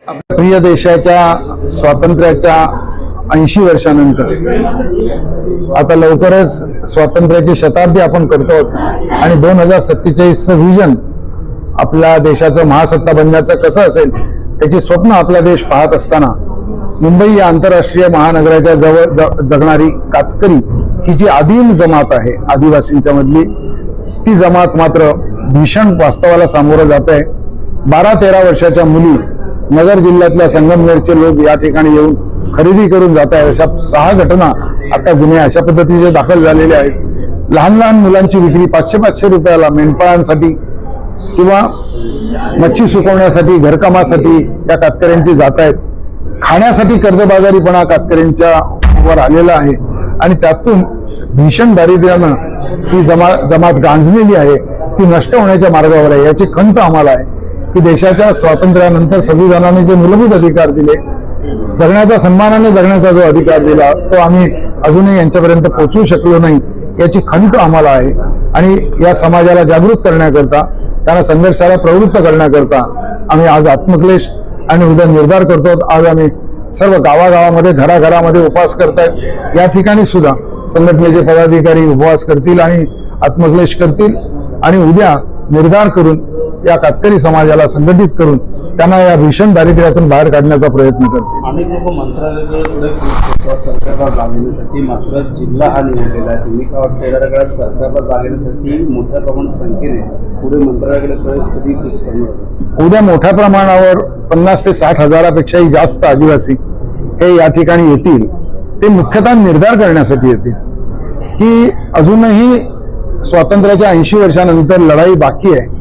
आपल्या प्रिय देशाच्या स्वातंत्र्याच्या 80 वर्षानंतर आता लवकरच स्वातंत्र्याची शताब्दी आपण करतो आणि 2047चं विजन आपल्या देशाचं महासत्ता बनण्याचं कसं असेल त्याची स्वप्न आपला देश पाहत असताना मुंबई या आंतरराष्ट्रीय महानगराच्या जवळ जगणारी कातकरी ही जी आदिम जमात आहे आदिवासींच्या मधली ती जमात मात्र भीषण वास्तवाला सामोरं जात आहे। 12-13 वर्षाच्या मुली नगर जिल्ह्यातल्या संगमनेरचे लोक या ठिकाणी येऊन खरेदी करून जात आहेत। अशा 6 घटना आता गुन्हे अशा पद्धतीचे दाखल झालेले आहेत। लहान लहान मुलांची विक्री 500-500 रुपयाला मेंढपाळांसाठी किंवा मच्छी सुकवण्यासाठी घरकामासाठी या कातकऱ्यांची जात आहेत। खाण्यासाठी कर्जबाजारीपणा कातकऱ्यांच्या वर आलेला आहे आणि त्यातून भीषण दारिद्र्यानं ही जमात गांजलेली आहे, ती नष्ट होण्याच्या मार्गावर आहे। याची खंत आम्हाला आहे की देशाच्या स्वातंत्र्यानंतर संविधानाने जे मूलभूत अधिकार दिले, जगण्याचा सन्मानाने जगण्याचा जो अधिकार दिला तो आम्ही अजूनही यांच्यापर्यंत पोहोचू शकलो नाही, याची खंत आम्हाला आहे। आणि या समाजाला जागृत करण्याकरता त्यांना संघर्षाला प्रवृत्त करण्याकरता आम्ही आज आत्मक्लेश आणि उद्या निर्धार करतो। आज आम्ही सर्व गावागावामध्ये घराघरामध्ये उपवास करतायत। या ठिकाणी सुद्धा संघटनेचे पदाधिकारी उपवास करतील आणि आत्मक्लेश करतील आणि उद्या निर्धार करून या कातकरी समाजाला संघटित करून त्यांना या भीषण दारिद्र्यातून बाहेर काढण्याचा प्रयत्न करतील। अनेक लोक मंत्रालयाकडे सरकारला जागेसाठी मात्र जिल्हा हा निवडलेला आहे। तुम्ही काय वाटतं येणाऱ्या काळात सरकारला जागेसाठी मोठ्या प्रमाणात संख्येने पुढे मंत्रालयाकडे कधी कूच करणार? उद्या मोठ्या प्रमाणावर 50 ते 60 हजारापेक्षाही जास्त आदिवासी हे या ठिकाणी येतील। ते मुख्यतः निर्धार करण्यासाठी येतील की अजूनही स्वातंत्र्याच्या 80 वर्षानंतर लढाई बाकी आहे।